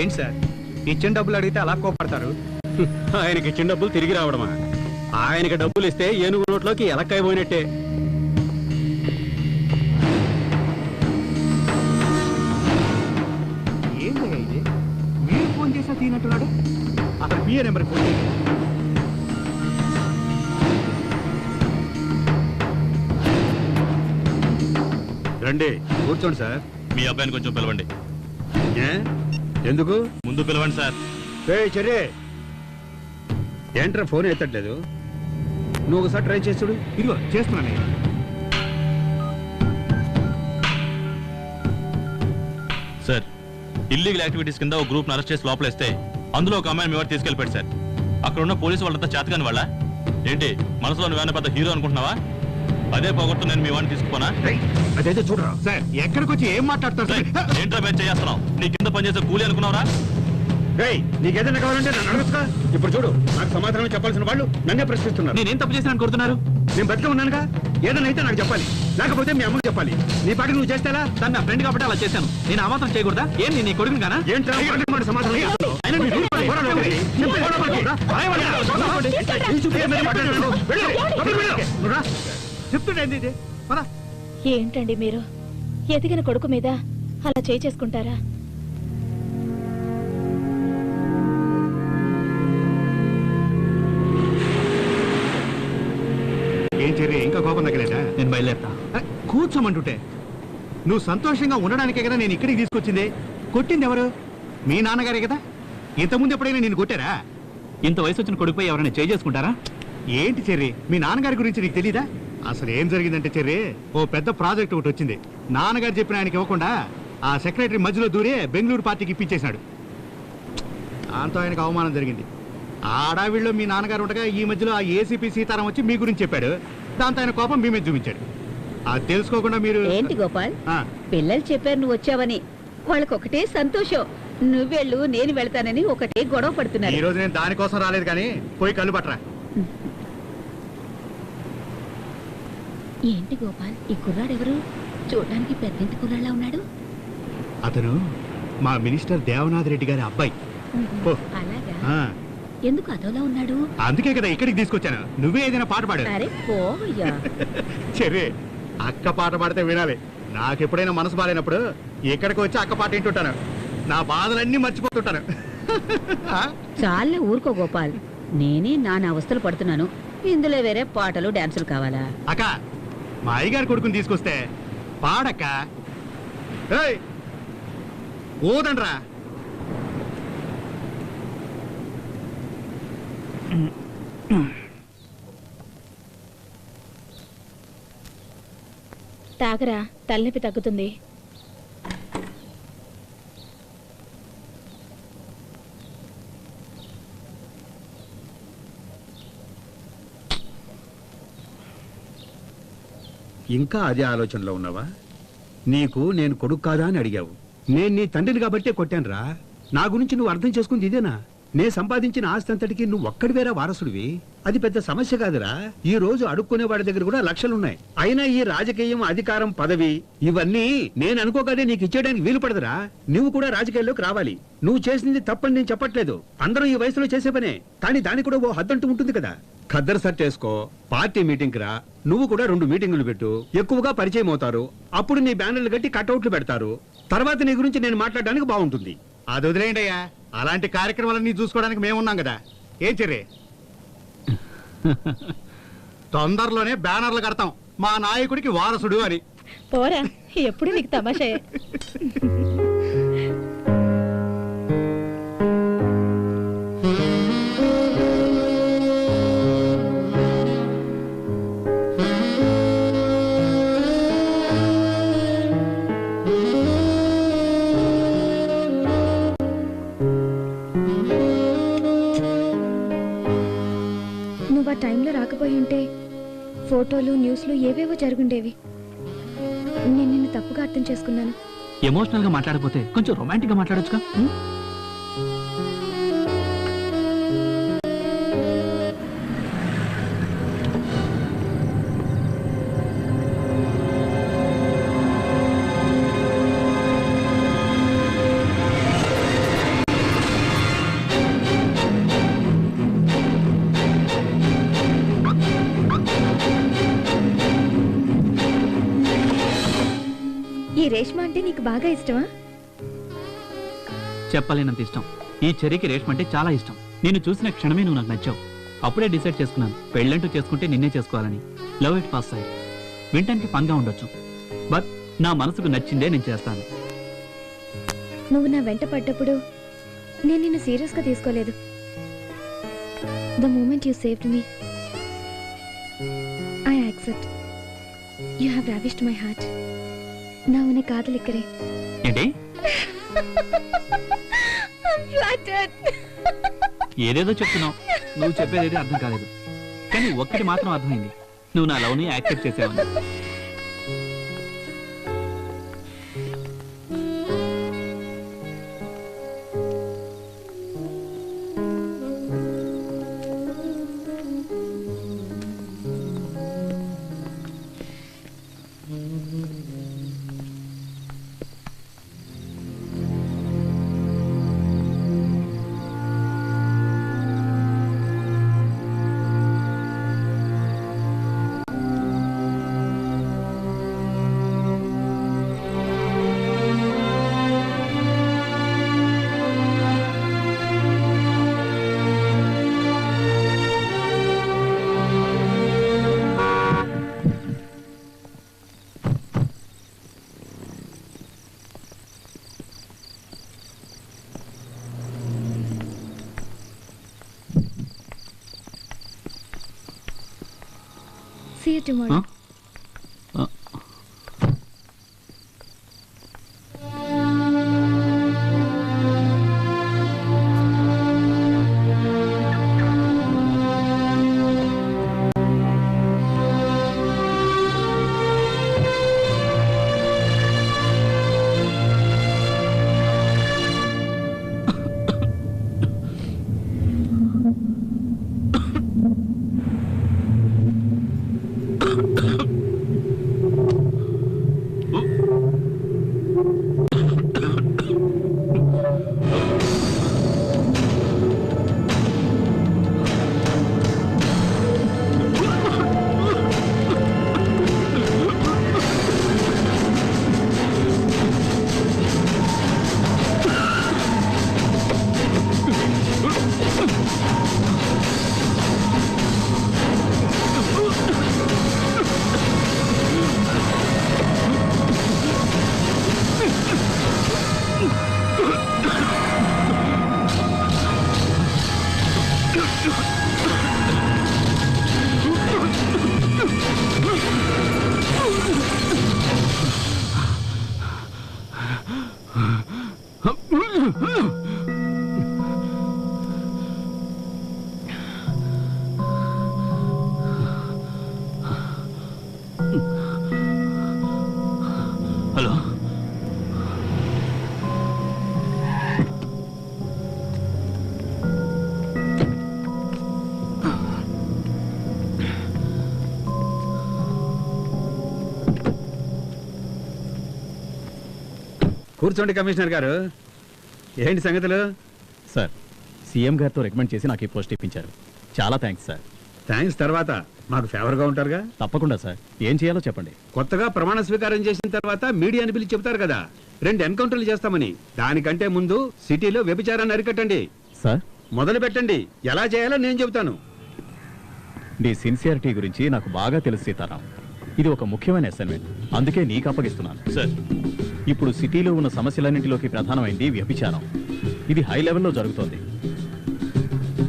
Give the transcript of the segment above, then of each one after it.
ఏంటి సార్ ఇచ్చిన డబ్బులు అడిగితే అలా కోపడతారు? ఆయనకి ఇచ్చిన డబ్బులు తిరిగి రావడమా? ఆయనకి డబ్బులు ఇస్తే ఏనుగు నోట్లోకి ఎలక్కాయ పోయినట్టే. ఏంటయ్యా ఇది? మీరు ఫోన్ చేసా తీనట్టున్నాడు. అక్కడ పిఏ నెంబర్ ఫోన్ చేయండి. రండి కూర్చోండి సార్. మీ అబ్బాయిని కొంచెం పిలవండి. ఎందుకు? ముందు పిలవండి సార్. చర్య ఏంట్రా ఫోన్ ఎత్తట్లేదు? నువ్వు ఒకసారి ట్రై చేస్తుడు. ఇదిగో చేస్తున్నానయ్యా. సార్, ఇల్లీగల్ యాక్టివిటీస్ కింద ఒక గ్రూప్ అరెస్ట్ చేసి లోపలేస్తే అందులో ఒక అమ్మాయిని మీ వాడు తీసుకెళ్ళిపోయాడు సార్. అక్కడ ఉన్న పోలీసు వాళ్ళంతా చేతకాని వాళ్ళ ఏంటి? మనసులో నువ్వేనా పెద్ద హీరో అనుకుంటున్నావా? అదే పోగొట్టు నేను మీ వాడిని తీసుకుపోనా? అదైతే చూడరా సార్, ఎక్కడికి వచ్చి ఏం మాట్లాడతారు సార్? ఏంట్రా మేము చేస్తున్నావు? నీ కింద పనిచేసే కూలీ అనుకున్నావురా? నీకేదైనా కావాలంటే నన్ను అడగచ్చుగా. ఇప్పుడు చూడు, నాకు సమాధానం చెప్పాల్సిన వాళ్ళు నన్నే ప్రశ్నిస్తున్నారు. నేనేం తప్పు చేసినా కోరుతున్నారు? నేను బతికే ఉన్నానుగా, ఏదైనా అయితే నాకు చెప్పాలి, లేకపోతే మీ అమ్మకి చెప్పాలి. నీ పాటికి నువ్వు చేస్తేలా? తను నా ఫ్రెండ్ కాబట్టి అలా చేశాను. నేను ఆ మాత్రం చేయకూడదా? ఏం నేను నీ కొడుకుని కానా? ఏంట్రా సమాధానం చెప్తున్నావు? అయినా మీరు చెప్తుండేంది ఇది? ఏంటండి మీరు ఎదిగిన కొడుకు మీద అలా చేసుకుంటారా? ఏం చర్య? ఇంకా కోపం తగ్గలేదా? నేను బయలుదేరుతా. కూర్చోమంటుంటే నువ్వు సంతోషంగా ఉండడానికే కదా నేను ఇక్కడికి తీసుకొచ్చింది. కొట్టింది ఎవరు? మీ నాన్నగారే కదా. ఇంతకుముందు ఎప్పుడైనా నేను కొట్టారా? ఇంత వయసు వచ్చిన కొడుకుపై ఎవరైనా చేసుకుంటారా? ఏంటి చెర్రి, మీ నాన్నగారి గురించి నీకు తెలీదా? అసలు ఏం జరిగిందంటే చెర్రి, ఓ పెద్ద ప్రాజెక్ట్ ఒకటి వచ్చింది. నాన్నగారు చెప్పిన ఆయనకి ఇవ్వకుండా ఆ సెక్రటరీ మధ్యలో దూరే బెంగళూరు పార్టీకి ఇప్పించేశాడు. దాంతో ఆయనకు అవమానం జరిగింది. ఆడావిడిలో మీ నాన్నగారు ఉండగా ఈ మధ్యలో ఆ ఏసీపీ సీతారాం వచ్చి మీ గురించి చెప్పాడు. దాంతో ఆయన కోపం మీ మీద చూపించాడు. అది తెలుసుకోకుండా మీరు ఏంటి గోపాల్, పిల్లలు చెప్పారు నువ్వు వచ్చావని. వాళ్ళకి ఒకటే సంతోషం. నువ్వెళ్ళు నేను వెళ్తానని ఒకటే గొడవ పడుతున్నారు. ఈ రోజు నేను దానికోసం రాలేదు, కానీ పోయి కళ్ళు పట్టరా. ఏంటి గోపాల్, ఈ కుర్రాడెవరు? చూడడానికి పెద్దింటి కుర్రాళ్ళ ఉన్నాడు. అతను మా మినిస్టర్ దేవనాథ్ రెడ్డి గారి అబ్బాయి. అలాగా? ఎందుకు అదోలా ఉన్నాడు? అందుకే కదా ఇక్కడికి తీసుకొచ్చాను. నువ్వే ఏదైనా పాట పాడు. అరే పోవయ్యా. సరే, అక్క పాట పాడితే వినాలి. నాకెప్పుడైనా మనసు బాలేనప్పుడు ఇక్కడికి వచ్చి అక్క పాట వింటుంటాను. నా బాధలన్నీ మర్చిపోతుంటాను. చాలే ఊరుకో గోపాల్, నేనే నాన్న అవస్థలు పడుతున్నాను. ఇందులో వేరే పాటలు డాన్సులు కావాలా? అక్క, మా అయ్యగారి కొడుకుని తీసుకొస్తే పాడక్క. ఓదండ్రా. తాగరా, తలనొప్పి తగ్గుతుంది. ఇంకా అదే ఆలోచనలో ఉన్నావా? నీకు నేను కొడుకు కాదా అని అడిగావు. నేను నీ తండ్రిని కాబట్టే కొట్టానురా. నా గురించి నువ్వు అర్థం చేసుకుంది ఇదేనా? నే సంపాదించిన ఆస్తి అంతటికి నువ్వు ఒక్కడివేరా వారసుడివి. అది పెద్ద సమస్య కాదురా. ఈ రోజు అడుక్కునే వాడి దగ్గర కూడా లక్షలున్నాయి. అయినా ఈ రాజకీయం, అధికారం, పదవి ఇవన్నీ నేను అనుకోగానే నీకు ఇచ్చేయడానికి వీలు పడదురా. నువ్వు కూడా రాజకీయాల్లోకి రావాలి. నువ్వు చేసింది తప్పని నేను చెప్పట్లేదు. అందరూ ఈ వయసులో చేసే పనే, కానీ దానికి కూడా ఓ హద్దంటూ ఉంటుంది కదా. ఖద్దరు సెట్ చేసుకో, పార్టీ మీటింగ్ రా. నువ్వు కూడా 2 మీటింగులు పెట్టు. ఎక్కువగా పరిచయం అవుతారు. అప్పుడు నీ బ్యానర్లు కట్టి కట్అవుట్లు పెడతారు. తర్వాత నీ గురించి నేను మాట్లాడడానికి బాగుంటుంది. అది వదిలేయండి అయ్యా. అలాంటి కార్యక్రమాలన్నీ చూసుకోవడానికి మేమున్నాం కదా. ఏం చెర్రి, తొందరలోనే బ్యానర్లు కడతాం మా నాయకుడికి వారసుడు అని. పోరా, ఎప్పుడు నీకు తమాషాయే. టైంలో రాకపోయి ఉంటే ఫోటోలు, న్యూస్లు ఏవేవో జరుగుండేవి. నేను నిన్ను తప్పుగా అర్థం చేసుకున్నాను. ఎమోషనల్ గా మాట్లాడకపోతే కొంచెం రొమాంటిక్ గా మాట్లాడొచ్చుగా. రేష్మ అంటే నీకు బాగా ఇష్టమా? చెప్పలేనంత ఇష్టం. ఈ చెర్రీకి రేష్మ అంటే చాలా ఇష్టం. నేను చూసిన క్షణమే నువ్వు నాకు నచ్చావు. అప్పుడే డిసైడ్ చేసుకున్నాను, పెళ్ళంటూ చేసుకుంటే నిన్నే చేసుకోవాలని. Love at first sight. వింటానికి ఫన్గా ఉండొచ్చు, బట్ నా మనసుకు నచ్చిందే నేను చేస్తాను. నువ్వు నా వెంట పడ్డప్పుడు నేను నిన్ను సీరియస్గా తీసుకోలేదు. The moment you saved me, I accept. You have ravished my heart. நான் உன்னை காதலிக்கிறேன். ఏంటి? ఏదేదో చెప్తున్నావు. నువ్వు చెప్పేది అర్థం కాలేదు, కానీ ఒక్కటి మాత్రం అర్థమైంది, నువ్వు నా లవ్ని యాక్సెప్ట్ చేసావని. See you tomorrow. హలో, కూర్చోండి కమిషనర్ గారు. ఏంటి సంగతులు? సార్, సీఎం గారితో రికమెండ్ చేసి నాకు ఈ పోస్ట్ ఇప్పించారు. చాలా థ్యాంక్స్ సార్. థ్యాంక్స్ తర్వాత మాకు ఫేవర్గా ఉంటారుగా. తప్పకుండా సార్, ఏం చేయాలో చెప్పండి. కొత్తగా ప్రమాణ స్వీకారం చేసిన తర్వాత మీడియాని పిలిచి చెప్తారు కదా 2 ఎన్కౌంటర్లు చేస్తామని. దానికంటే ముందు సిటీలో వ్యభిచారాన్ని అరికట్టండి. సార్, మొదలు పెట్టండి. ఎలా చేయాలో నేను చెబుతాను. నీ సిన్సియారిటీ గురించి నాకు బాగా తెలుసు సీతారాం. ఇది ఒక ముఖ్యమైన అసైన్మెంట్, అందుకే నీకు అప్పగిస్తున్నాను. సార్, ఇప్పుడు సిటీలో ఉన్న సమస్యలన్నింటిలోకి ప్రధానమైంది వ్యభిచారం. ఇది హై లెవెల్లో జరుగుతోంది.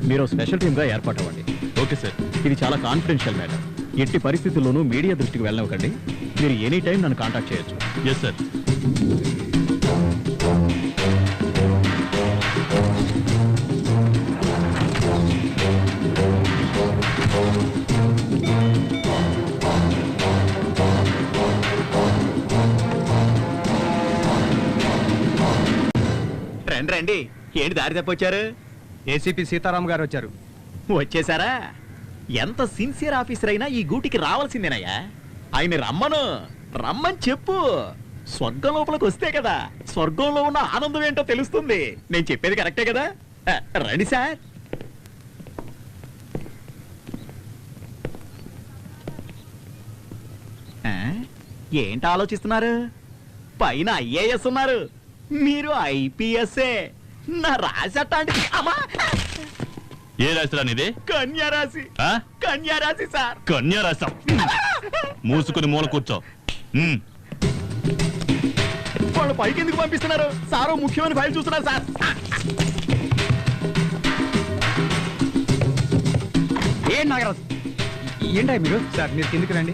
మీరు స్పెషల్ టీమ్గా ఏర్పాటు అవ్వండి. Okay sir. ఇది చాలా కాన్ఫిడెన్షియల్ మ్యాటర్. ఎట్టి పరిస్థితుల్లోనూ మీడియా దృష్టికి వెళ్ళనివ్వకండి. మీరు ఎనీ టైం నన్ను కాంటాక్ట్ చేయొచ్చు. Yes sir. రండి రండి, ఏంటి దారి తప్పొచ్చారు? ఏసీపీ సీతారాం గారు వచ్చారు. వచ్చేసారా? ఎంత సిన్సియర్ ఆఫీసర్ అయినా ఈ గూటికి రావాల్సిందేనయ్యా. ఆయన రమ్మని చెప్పు. స్వర్గం లోపలికి వస్తే కదా స్వర్గంలో ఉన్న ఆనందం ఏంటో తెలుస్తుంది. నేను చెప్పేది కరెక్టే కదా? రండి సార్. ఏంటి ఆలోచిస్తున్నారు? పైన ఐఏఎస్ ఉన్నారు, మీరు ఐపీఎస్ఏ. నా రాశి అట్లాంటిది. అమ్మా, ఏ రాశిరా నీది? కన్యా రాశి. ఆ? కన్యా రాశి సార్. కన్యా రాశం. మూసుకుని మూల కూర్చో. వాళ్ళు పైకి ఎందుకు పంపిస్తున్నారు? సారో ముఖ్యమైన ఫైల్ చూస్తున్నారు సార్. ఏం నాగరాజ్, ఏంటా మీరు? సార్ మీరు కిందికి రండి.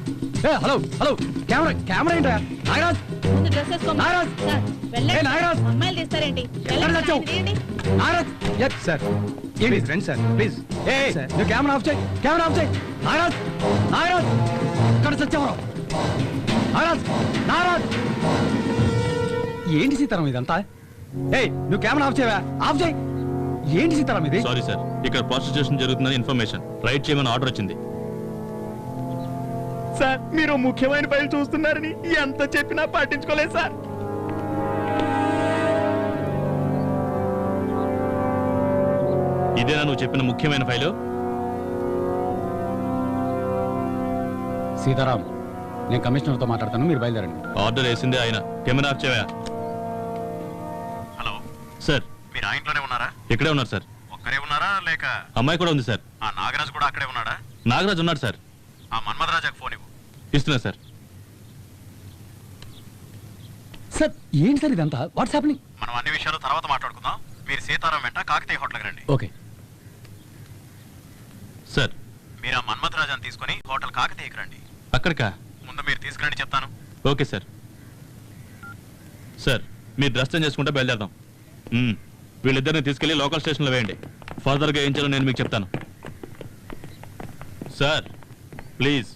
హలో హలో, కెమెరా కెమెరా ఏంటా? నాగరాజ్, ముందు డ్రెస్ వేసుకోమా. నాగరాజ్! సార్, వెళ్ళండి. ఏ, నాగరాజ్! అమ్మాయిలు తీస్తారేంటి? ఎక్కడ వెళ్ళండి, తెచ్చావు? తీయండి. నాగరాజ్! Yes sir. ఏంటి రండి సార్, ప్లీజ్. ఏ నువ్వు కెమెరా ఆఫ్ చేయి, కెమెరా ఆఫ్ చేయి. నాగరాజ్, నాగరాజ్, ఇక్కడ సత్యవరం. నాగరాజ్, నాగరాజ్, ఏంటి సీతారాం ఇదంతా? ఏయ్ నువ్వు కెమెరా ఆఫ్ చేయవా? ఆఫ్ చేయి. ఏంటి సీతారాం ఇది? సారీ సార్, ఇక్కడ ప్రాస్టిట్యూషన్ జరుగుతుందని ఇన్ఫర్మేషన్. రైట్ చేయమని ఆర్డర్ వచ్చింది. సార్ మీరు ముఖ్యమైన ఫైల్ చూస్తున్నారని ఎంత చెప్పినా పట్టించుకోలేదు సార్. ఇదేనా నువ్వు చెప్పిన ముఖ్యమైన ఫైలు? సీతారాం, నేను కమిషనర్తో మాట్లాడతాను, మీరు బయలుదేరండి. ఆర్డర్ వేసిందే ఆయన. కెమెరా ఆఫ్ చేయవా? హలో సార్, మీరు ఆ ఇంట్లోనే ఉన్నారా? ఇక్కడే ఉన్నారు సార్. ఒక్కరే ఉన్నారా లేక అమ్మాయి కూడా ఉంది సార్. ఆ నాగరాజు కూడా అక్కడే ఉన్నాడా? నాగరాజు ఉన్నాడు సార్. ఆ మన్మధరాజాకు ఫోన్ ఇవ్వు. ఇస్తున్నా సార్. సార్ ఏంటి సార్ ఇదంతా? What's happening? మనం అన్ని విషయాలు తర్వాత మాట్లాడుకుందాం. మీరు సీతారాం వెంట కాకతీయ హోటల్కి రండి. Okay sir. మీరు ఆ మన్మధరాజాన్ని తీసుకుని హోటల్ కాకతీయకి రండి. అక్కడికా? ముందు మీరు తీసుకురండి చెప్తాను. Okay sir. సార్ మీరు డ్రెస్ చేంజ్ చేసుకుంటే బయలుదేరదాం. వీళ్ళిద్దరిని తీసుకెళ్లి లోకల్ స్టేషన్లో వేయండి. ఫర్దర్గా ఏం చేయాలో నేను మీకు చెప్తాను. Sir please.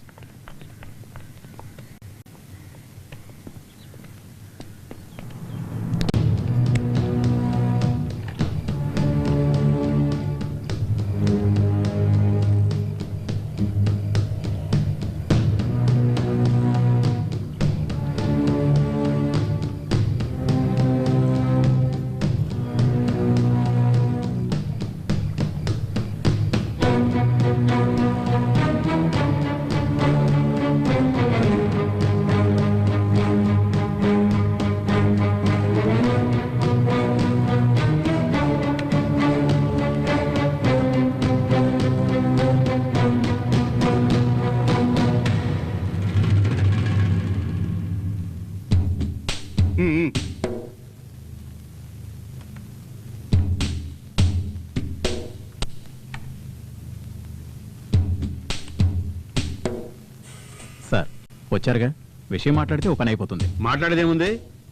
సార్ వచ్చారుగా, విషయం మాట్లాడితే ఓ పని అయిపోతుంది. మాట్లాడేదేముంది?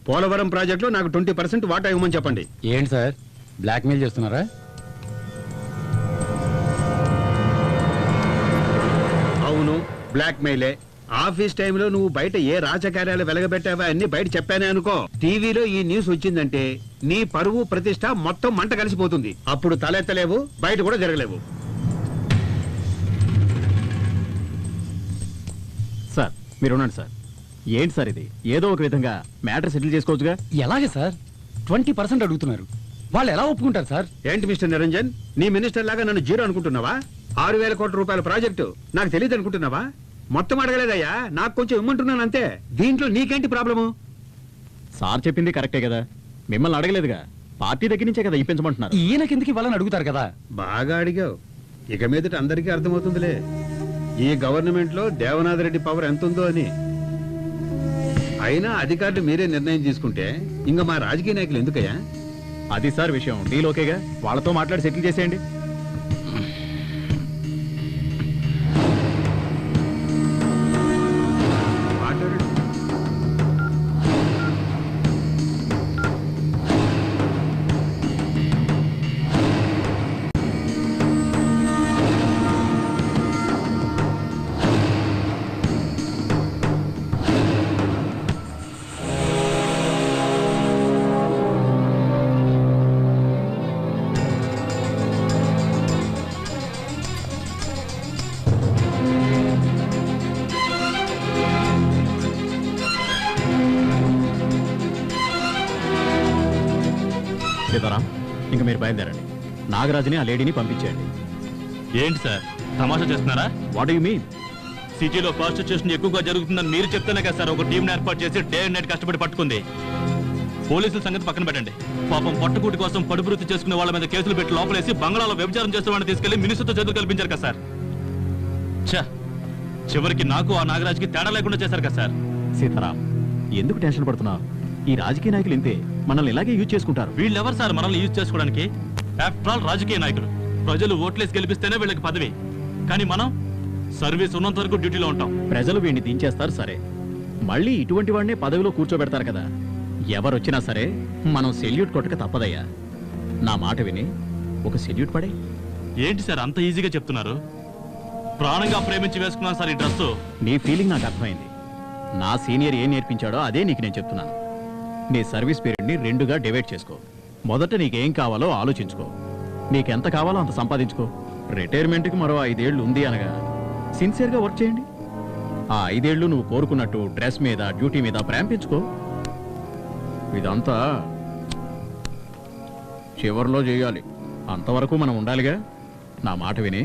పోలవరం ప్రాజెక్టులో నాకు 20% వాటా ఇవ్వమని చెప్పండి. ఏంటి సార్, బ్లాక్మెయిల్ చేస్తున్నారా? అవును, బ్లాక్మెయిలే. ఆఫీస్ టైంలో నువ్వు బయట ఏ రాజకార్యాలు వెలగబెట్టావా అన్ని బయట చెప్పానే అనుకో, టీవీలో ఈ న్యూస్ వచ్చిందంటే నీ పరువు ప్రతిష్ట మొత్తం మంట కలిసిపోతుంది. అప్పుడు తలెత్తలేవు, బయట కూడా జరగలేవు. సార్ మీరు ఉండండి సార్. ఏంటి సార్ ఇది? ఏదో ఒక విధంగా మ్యాటర్ సెటిల్ చేసుకోవచ్చుగా. ఎలాగే సార్? 20% అడుగుతున్నారు, వాళ్ళు ఎలా ఒప్పుకుంటారు సార్? ఏంటి మిస్టర్ నిరంజన్, నీ మినిస్టర్ లాగా నన్ను జీరో అనుకుంటున్నావా? 6,000 కోట్ల రూపాయల ప్రాజెక్టు నాకు తెలియదు అనుకుంటున్నావా? మొత్తం అడగలేదయ్యా, నాకు కొంచెం ఇమ్మంటున్నాను అంతే. దీంట్లో నీకేంటి ప్రాబ్లము? సార్ చెప్పింది కరెక్టే కదా, మిమ్మల్ని అడగలేదుగా. పార్టీ దగ్గర నుంచే కదా ఇప్పించమంటున్నారు. ఈయన కిందకి వాళ్ళని అడుగుతారు కదా. బాగా అడిగావు, ఇక మీదట అందరికీ అర్థమవుతుందిలే ఈ గవర్నమెంట్ లో దేవనాథ్ రెడ్డి పవర్ ఎంత ఉందో అని. అయినా అధికారులు మీరే నిర్ణయం తీసుకుంటే ఇంకా మా రాజకీయ నాయకులు ఎందుకయ్యా? అది సార్ విషయం. డీల్ ఓకేగా, వాళ్ళతో మాట్లాడి సెటిల్ చేసేయండి. సీతారాం, ఇంక మీరు బయలుదేరండి. నాగరాజుని ఆ లేడీని పంపించేయండి. ఏంటి సార్ తమాషా చేస్తున్నారా? What you mean? సిటీలో ప్రాస్టిట్యూషన్ ఎక్కువగా జరుగుతుందని మీరు చెప్తేనే కదా సార్ ఒక టీంని ఏర్పాటు చేసి డే అండ్ నైట్ కష్టపడి పట్టుకుంది. పోలీసుల సంగతి పక్కన పెట్టండి. పాపం పట్టుకూటి కోసం పడుబృత్తి చేసుకునే వాళ్ళ మీద కేసులు పెట్టి లోపలేసి బంగ్లాలో వ్యభిచారం చేసే వాళ్ళని తీసుకెళ్లి మినిస్టర్తో చదువు కల్పించారు కదా సార్. చివరికి నాకు ఆ నాగరాజ్కి తేడా లేకుండా చేశారు కదా సార్. సీతారాం, ఎందుకు టెన్షన్ పడుతున్నావు? ఈ రాజకీయ నాయకులు ఇంతే, మనల్ని ఇలాగే యూజ్ చేసుకుంటారు. వీళ్ళెవరు సార్ మనల్ని యూజ్ చేసుకోవడానికి? ఆఫ్టర్ ఆల్ రాజకీయ నాయకులు. ప్రజలు ఓట్లేసి గెలిపిస్తేనే వీళ్ళకి పదవి. కానీ మనం సర్వీస్ ఉన్నంత వరకు డ్యూటీలో ఉంటాం. ప్రజలు వీడిని దించేస్తారు సరే, మళ్ళీ ఇటువంటి వాడినే పదవిలో కూర్చోబెడతారు కదా. ఎవరొచ్చినా సరే మనం సెల్యూట్ కొట్టక తప్పదయ్యా. నా మాట విని ఒక సెల్యూట్ పడే. ఏంటి సార్ అంత ఈజీగా చెప్తున్నారు? ప్రాణంగా ప్రేమించి వేసుకున్నాను సార్ ఈ డ్రెస్సు. నీ ఫీలింగ్ నాకు అర్థమైంది. నా సీనియర్ ఏం నేర్పించాడో అదే నీకు నేను చెప్తున్నాను. నీ సర్వీస్ పీరియడ్ని 2గా డివైడ్ చేసుకో. మొదట నీకేం కావాలో ఆలోచించుకో. నీకెంత కావాలో అంత సంపాదించుకో. రిటైర్మెంట్కి మరో 5 ఏళ్ళు ఉంది అనగా సిన్సియర్గా వర్క్ చేయండి. ఆ 5 ఏళ్ళు నువ్వు కోరుకున్నట్టు డ్రెస్ మీద డ్యూటీ మీద ప్రేమ పెంచుకో. ఇదంతా చివర్లో చేయాలి. అంతవరకు మనం ఉండాలిగా. నా మాట విని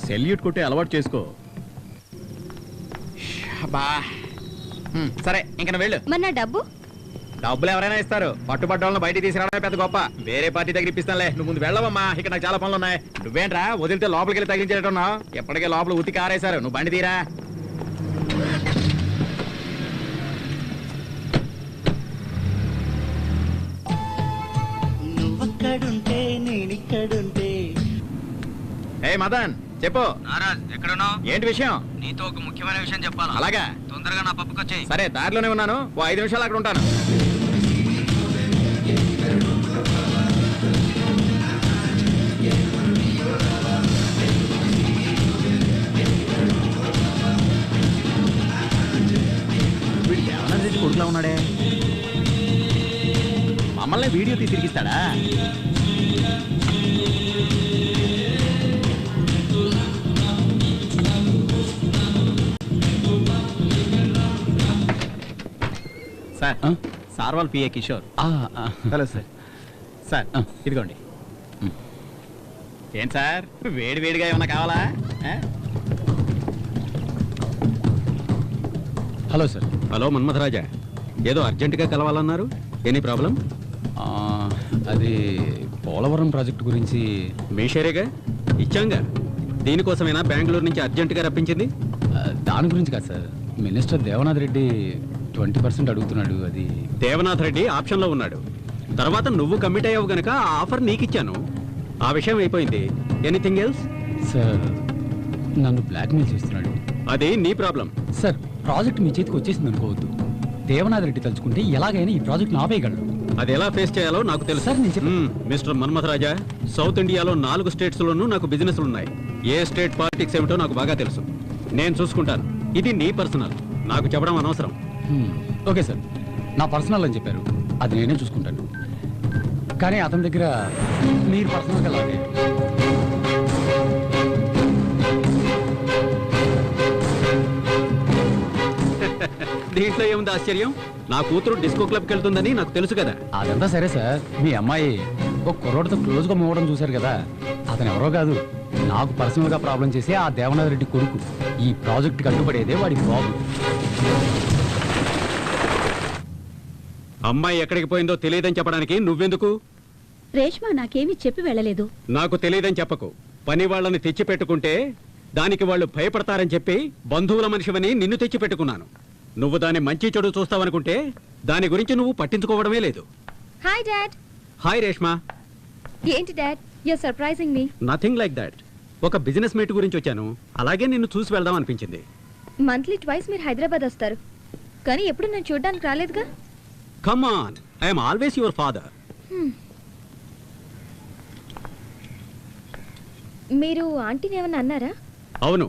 సెల్యూట్ కొట్టే అలవాటు చేసుకో. సరే ఇంక నువ్వు వెళ్ళు. మరి నా డబ్బు? డబ్బులు ఎవరైనా ఇస్తారు, పట్టుబడ్డ వాళ్ళని బయటికి తీసుకురావడమే పెద్ద గొప్ప. వేరే పార్టీ దగ్గర ఇప్పిస్తానులే, నువ్వు ముందు వెళ్ళవమ్మా. ఇక్కడ నాకు చాలా పనులు ఉన్నాయి. నువ్వేంట్రా వదిలితే లోపలికి వెళ్ళి తగిలించేటట్టున్నావు? ఎప్పటికే లోపల ఉతికి ఆరేశారు, నువ్వు బండి తీరా. నువ్వక్కడుంటే నేనిక్కడుంటే. ఏ మదన్ చెప్పు. నారాజ్ ఎక్కడున్నావు? ఏంటి విషయం? నీతో ఒక ముఖ్యమైన విషయం చెప్పాలా? అలాగా, తొందరగా నా పప్పుకి వచ్చేయ్. సరే దారిలోనే ఉన్నాను, ఓ 5 నిమిషాలు అక్కడ ఉంటాను. వీడు దేవనాథ్ రెడ్డి కొడుకులా ఉన్నాడే. మమ్మల్ని వీడియో తీసి తిరిగిస్తాడా? సార్, సార్ వాళ్ళ PA Kishore. Hello sir. Sir ఇదిగోండి. ఏం సార్ వేడి వేడిగా ఏమన్నా కావాలా? Hello sir. హలో మన్మథరాజా, ఏదో అర్జెంటుగా కలవాలన్నారు. Any problem? అది పోలవరం ప్రాజెక్టు గురించి. మీ షేరేగా ఇచ్చాంగా. దీనికోసమైనా బెంగళూరు నుంచి అర్జెంటుగా రప్పించింది? దాని గురించి కాదు సార్. మినిస్టర్ దేవనాథ్ రెడ్డి 20% అడుగుతున్నాడు. అది దేవనాథ్ రెడ్డి ఆప్షన్లో ఉన్నాడు. తర్వాత నువ్వు కమిట్ అయ్యావు గనక ఆ ఆఫర్ నీకిచ్చాను. ఆ విషయం అయిపోయింది. Anything else? సార్ నన్ను బ్లాక్మెయిల్ చేస్తున్నాడు. అది నీ ప్రాబ్లం. సార్ ప్రాజెక్ట్ మీ చేతికి వచ్చేసింది అనుకోవద్దు. దేవనాథ్ రెడ్డి తలుచుకుంటే ఎలాగైనా ఈ ప్రాజెక్ట్ని ఆపేయగలడు. అది ఎలా ఫేస్ చేయాలో నాకు తెలుసు. సార్ నేను చెప్పాను. మిస్టర్ మన్మథరాజా, సౌత్ ఇండియాలో 4 స్టేట్స్లోనూ నాకు బిజినెస్లు ఉన్నాయి. ఏ స్టేట్ పాలిటిక్స్ ఏమిటో నాకు బాగా తెలుసు. నేను చూసుకుంటాను. ఇది నీ పర్సనల్, నాకు చెప్పడం అనవసరం. ఓకే సార్, నా పర్సనల్ అని చెప్పారు, అది నేనే చూసుకుంటాను. కానీ అతని దగ్గర మీరు పర్సనల్గా లాగే. దీంట్లో ఏముంది ఆశ్చర్యం? నా కూతురు డిస్కో క్లబ్కి వెళ్తుందని నాకు తెలుసు కదా. అదంతా సరే సార్, మీ అమ్మాయి ఒక కుర్రోడితో క్లోజ్గా మూవడం చూశారు కదా. అతను ఎవరో కాదు, నాకు పర్సనల్గా ప్రాబ్లం చేసి ఆ దేవనాథ్ రెడ్డి కొడుకు. ఈ ప్రాజెక్ట్కి అడ్డుపడేదే వాడి బాబు. అమ్మాయి ఎక్కడికి పోయిందో తెలియదని చెప్పడానికి నువ్వెందుకు? రేష్మా నాకేమీ చెప్పి వెళ్ళలేదు. నాకు తెలియదని చెప్పకు. పని వాళ్ళని తెచ్చి పెట్టుకుంటే దానికి వాళ్ళు భయపడతారని చెప్పి బంధువుల మనిషివని నిన్ను తెచ్చి పెట్టుకున్నాను. నువ్వు దాని మంచి చెడు చూస్తావనుకుంటే దాని గురించి నువ్వు పట్టించుకోవడమే లేదు. Hi dad. హాయ్ రేష్మా. ఏంటి dad, you're surprising me. Nothing like that. ఒక బిజినెస్ మీట్ గురించి వచ్చాను. అలాగే నిన్ను చూసి వెళ్దాం అనిపించింది. మంత్లీ ట్వైస్ మీరు హైదరాబాద్ వస్తారు, కానీ ఎప్పుడు నేను చూడడానికి రాలేదుగా. Come on, I'm always your father. మీరు ఆంటీని ఏమన్నా అన్నారా? అవును,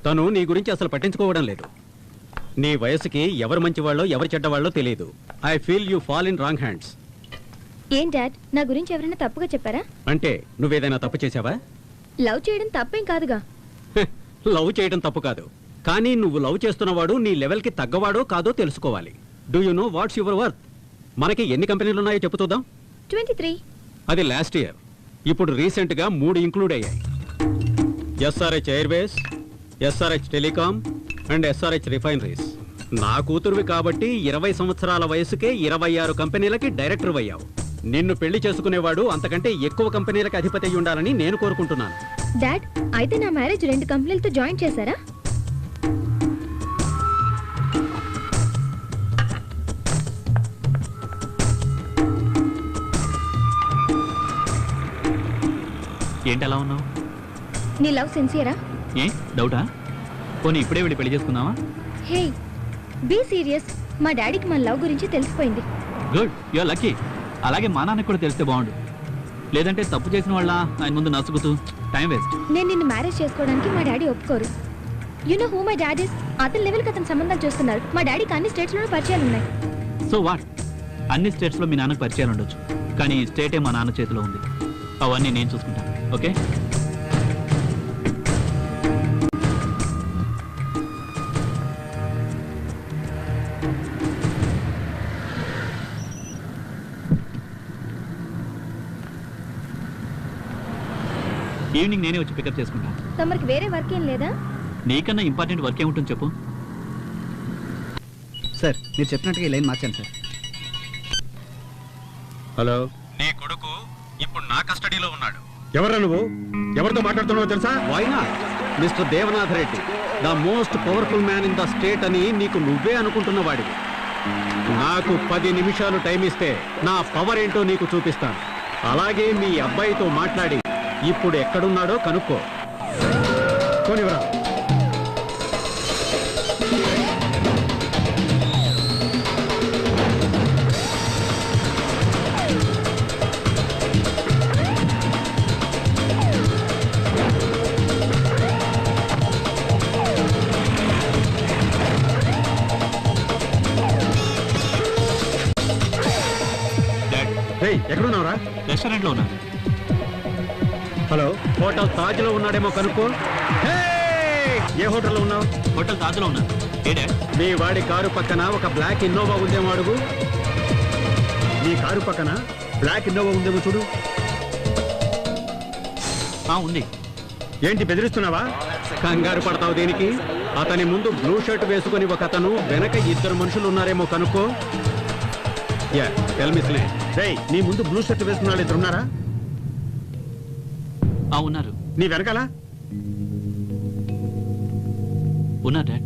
తను నీ గురించి అసలు పట్టించుకోవడం లేదు. నీ వయసుకి ఎవరు మంచివాళ్ళో ఎవరు చెడ్డవాళ్ళో తెలియదు. I feel you fall in wrong hands. ఏం డాడ్, నా గురించి ఎవరైనా తప్పుగా చెప్పారా? అంటే నువ్వేదైనా తప్పు చేశావా? లవ్ చేయడం తప్పేం కాదుగా. లవ్ చేయడం తప్పు కాదు, కానీ నువ్వు లవ్ చేస్తున్నవాడు నీ లెవెల్కి తగ్గవాడో కాదో తెలుసుకోవాలి. Do you know what's your worth? మనకి ఎన్ని కంపెనీలు ఉన్నాయో చెప్పు చూద్దాం. 23. అది లాస్ట్ ఇయర్. ఇప్పుడు రీసెంట్గా 3 ఇంక్లూడ్ అయ్యాయి. SRH Airways, SRH telecom and SRH refineries. నా కూతురువి కాబట్టి 20 సంవత్సరాల వయసుకే 26 కంపెనీలకి డైరెక్టర్ అయ్యావు. నిన్ను పెళ్లి చేసుకునేవాడు అంతకంటే ఎక్కువ కంపెనీలకు అధిపతి అయి ఉండాలని నేను కోరుకుంటున్నాను. డాడ్, అయితే నా మ్యారేజ్ 2 కంపెనీలతో జాయిన్ చేశారా? ఏంటి అలా ఉన్నావు? నీ లవ్ సిన్సియరా? ఏ డౌటా? పోనీ ఇప్పుడే వెళ్ళి పెళ్లి చేసుకుందామా? Hey, be serious. మా డాడీకి మన లవ్ గురించి తెలిసిపోయింది. Good, you're lucky. అలాగే మా నాన్నకు కూడా తెలిస్తే బాగుండు. లేదంటే తప్పు చేసిన వాళ్ళ ఆయన ముందు నసుగుతూ టైం వేస్ట్. నేను నిన్ను మ్యారేజ్ చేసుకోవడానికి మా డాడీ ఒప్పుకోరు. You know who my dad is? అతని లెవెల్కి అతను సంబంధాలు చూస్తున్నారు. మా డాడీకి అన్ని స్టేట్స్లోనూ పరిచయాలు ఉన్నాయి. So what? అన్ని స్టేట్స్లో మీ నాన్నకు పరిచయాలు ఉండొచ్చు, కానీ ఈ స్టేటే మా నాన్న చేతిలో ఉంది. అవన్నీ నేను చూసుకుంటాను. ఓకే? ఈవినింగ్ నేనే వచ్చి పికప్ చేసుకుంటాను. తమరికి వేరే వర్క్ ఏం లేదా? నీకన్నా ఇంపార్టెంట్ వర్క్ ఏముంటుంది చెప్పు. సార్, మీరు చెప్పినట్టుగా ఈ లైన్ మార్చాను సార్. హలో, నీ కొడుకు ఇప్పుడు నా కస్టడీలో ఉన్నాడు. ఎవరా నువ్వు? ఎవరితో మాట్లాడుతున్నావో తెలుసా? వైనా mister Devanath Reddy, the most powerful man in the state అని నీకు నువ్వే అనుకుంటున్న వాడివి. నాకు 10 నిమిషాలు టైం ఇస్తే నా పవర్ ఏంటో నీకు చూపిస్తాను. అలాగే మీ అబ్బాయితో మాట్లాడి ఇప్పుడు ఎక్కడున్నాడో కనుక్కో. కోనివరా. ఎక్కడున్నావురా? రెస్టారెంట్లో ఉన్నా. హలో, హోటల్ తాజ్ లో ఉన్నాడేమో కనుక్కో. ఏ హోటల్లో ఉన్నావు? హోటల్ తాజ్ లో ఉన్నా. ఏ డాడ్? మీ వాడి కారు పక్కన ఒక బ్లాక్ ఇన్నోవా ఉందేమో అడుగు. నీ కారు పక్కన బ్లాక్ ఇన్నోవా ఉందేమో చూడు. ఉంది. ఏంటి బెదిరిస్తున్నావా? కంగారు పడతావు దేనికి? అతని ముందు బ్లూ షర్ట్ వేసుకుని ఒక అతను, వెనక 2 మనుషులు ఉన్నారేమో కనుక్కో. నీ ముందు బ్లూ షర్ట్ వేసుకున్న వాళ్ళు 2 ఉన్నారా? ఉన్నారు. నీ వెనకాల ఉన్నారు డాడ్.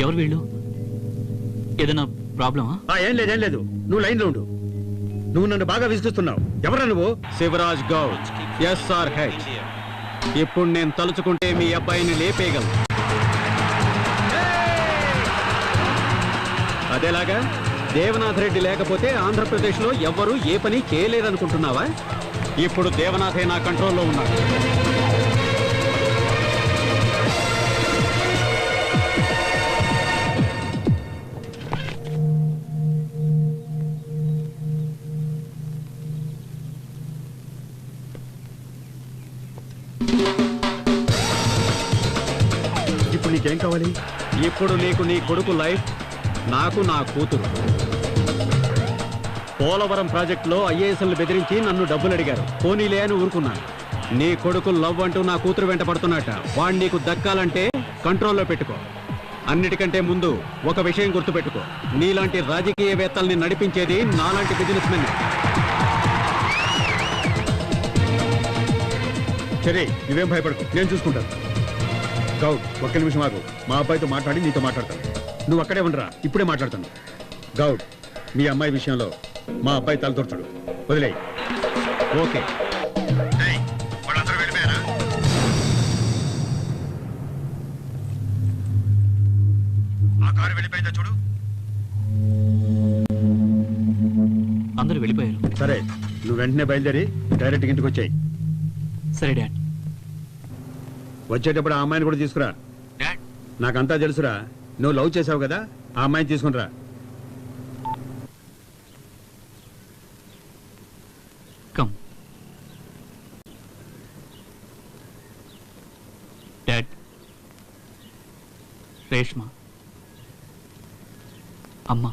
ఎవరు వీళ్ళు? ఏదైనా ప్రాబ్లమా? ఏం లేదు. నువ్వు లైన్లో ఉండు. నువ్వు నన్ను బాగా విసిగిస్తున్నావు. ఎవరా నువ్వు? శివరాజ్ గౌడ్, SRH. ఇప్పుడు నేను తలుచుకుంటే మీ అబ్బాయిని లేపేయగలను. అదేలాగా దేవనాథ్ రెడ్డి లేకపోతే ఆంధ్రప్రదేశ్లో ఎవ్వరూ ఏ పని చేయలేరనుకుంటున్నావా? ఇప్పుడు దేవనాథే నా కంట్రోల్లో ఉన్నాడు. ఇప్పుడు నీకేం కావాలి? ఇప్పుడు నీకు నీ కొడుకు లైఫ్, నాకు నా కూతురు. పోలవరం ప్రాజెక్టులో ఐఏఎస్లు బెదిరించి నన్ను డబ్బులు అడిగారు. పోనీలే అని ఊరుకున్నాను. నీ కొడుకు లవ్ అంటూ నా కూతురు వెంట పడుతున్నట్ట. వాడు నీకు దక్కాలంటే కంట్రోల్లో పెట్టుకో. అన్నిటికంటే ముందు ఒక విషయం గుర్తుపెట్టుకో, నీలాంటి రాజకీయవేత్తల్ని నడిపించేది నాలాంటి బిజినెస్ మెన్. సరే, నువ్వేం భయపడకు, నేను చూసుకుంటాను. గౌడ్, 1 నిమిషం ఆగు. మా అబ్బాయితో మాట్లాడి నీతో మాట్లాడతాను. నువ్వు అక్కడే ఉండరా, ఇప్పుడే మాట్లాడతాను. గౌడ్, మీ అమ్మాయి విషయంలో మా అబ్బాయి తలదొరచడు, వదిలేయి. ఓకే. వాళ్ళందరూ వెళ్ళిపోయారా? ఆ కారు వెళ్ళిపోయిందా చూడు. అందరూ వెళ్ళిపోయారు. సరే, నువ్వు వెంటనే బయలుదేరి డైరెక్ట్ ఇంటికి వచ్చాయి. సరే డాడ్. వచ్చేటప్పుడు ఆ అమ్మాయిని కూడా తీసుకురా. నాకంతా తెలుసురా. నువ్వు లవ్ చేసావు కదా, ఆ అమ్మాయిని తీసుకునిరా. Come dad. రేష్మా, అమ్మ.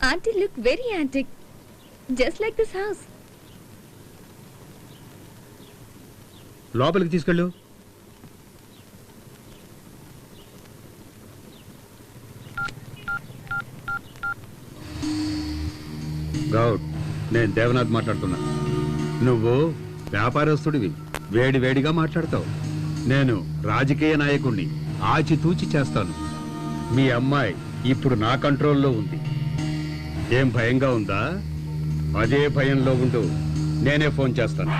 Auntie look very antique, just like this house. లోపలికి తీసుకెళ్ళు. గౌడ్, నేను దేవనాథ్ మాట్లాడుతున్నా. నువ్వు వ్యాపారస్తుడివి, వేడి వేడిగా మాట్లాడతావు. నేను రాజకీయ నాయకుణ్ణి, ఆచితూచి చేస్తాను. మీ అమ్మాయి ఇప్పుడు నా కంట్రోల్లో ఉంది. ఏం భయంగా ఉందా? అదే భయంలో ఉండు, నేనే ఫోన్ చేస్తాను.